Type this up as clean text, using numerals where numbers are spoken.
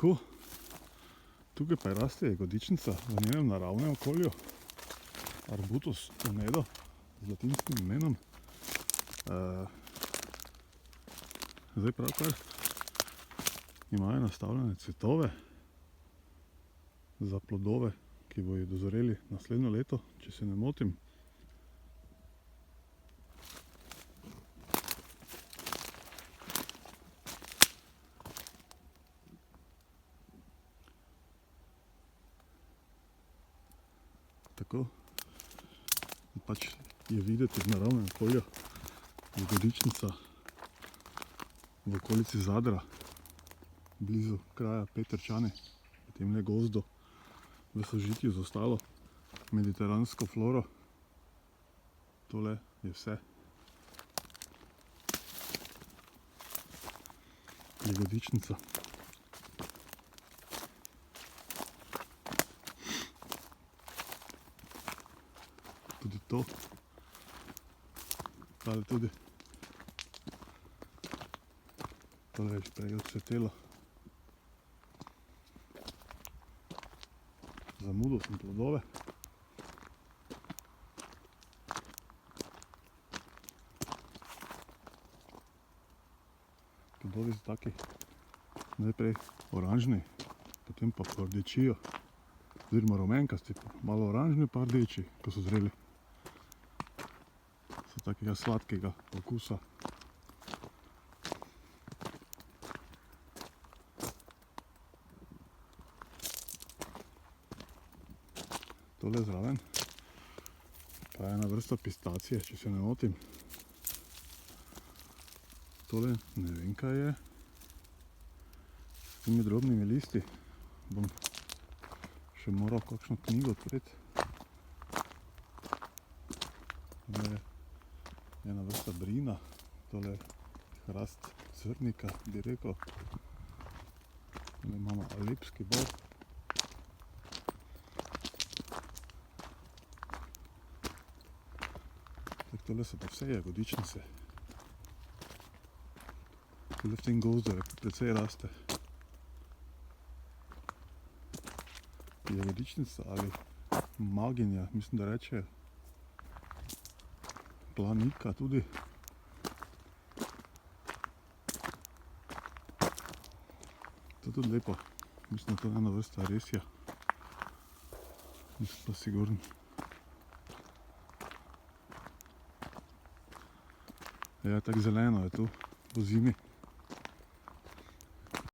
Tako, tukaj pa raste jagodičnica v njenem naravnem okolju, Arbutus onedo z latinskim imenom. Zdaj pravkar imajo nastavljene cvetove za plodove, ki bojo dozoreli naslednjo leto, če se ne motim. Tako, pač je videti v naravnem okolju jagodičnica v okolici Zadra, blizu kraja Petrčane, v temle gozdu, v sožitju z ostalo mediteransko floro. Tole je vse. Jagodičnica. Tudi to. Tale tudi. Tole je prej odcvetelo. Zamudil sem plodove. Plodovi so taki najprej oranžni, potem pa pordečijo, oziroma rumenkasti, malo oranžni pa rdeči, ko so zreli. So takega sladkega okusa. Tole zraven pa je ena vrsta pistacije, če se ne motim. Tole ne vem, kaj je. S temi drobnimi listi bom še moral kakšno knjigo odpreti. Tole je ena vrsta brina, tole je hrast srnika, bi rekel. Tole imamo alepski bor. Tole so pa vse jagodičnice. Tole v tem gozdu precej raste. Jagodičnica ali maginja, mislim, da rečejo. Planika tudi. To je tudi lepo. Mislim, da to je ena vrsta resja. Nisem pa siguren. Ja, tako zeleno je tu po zimi.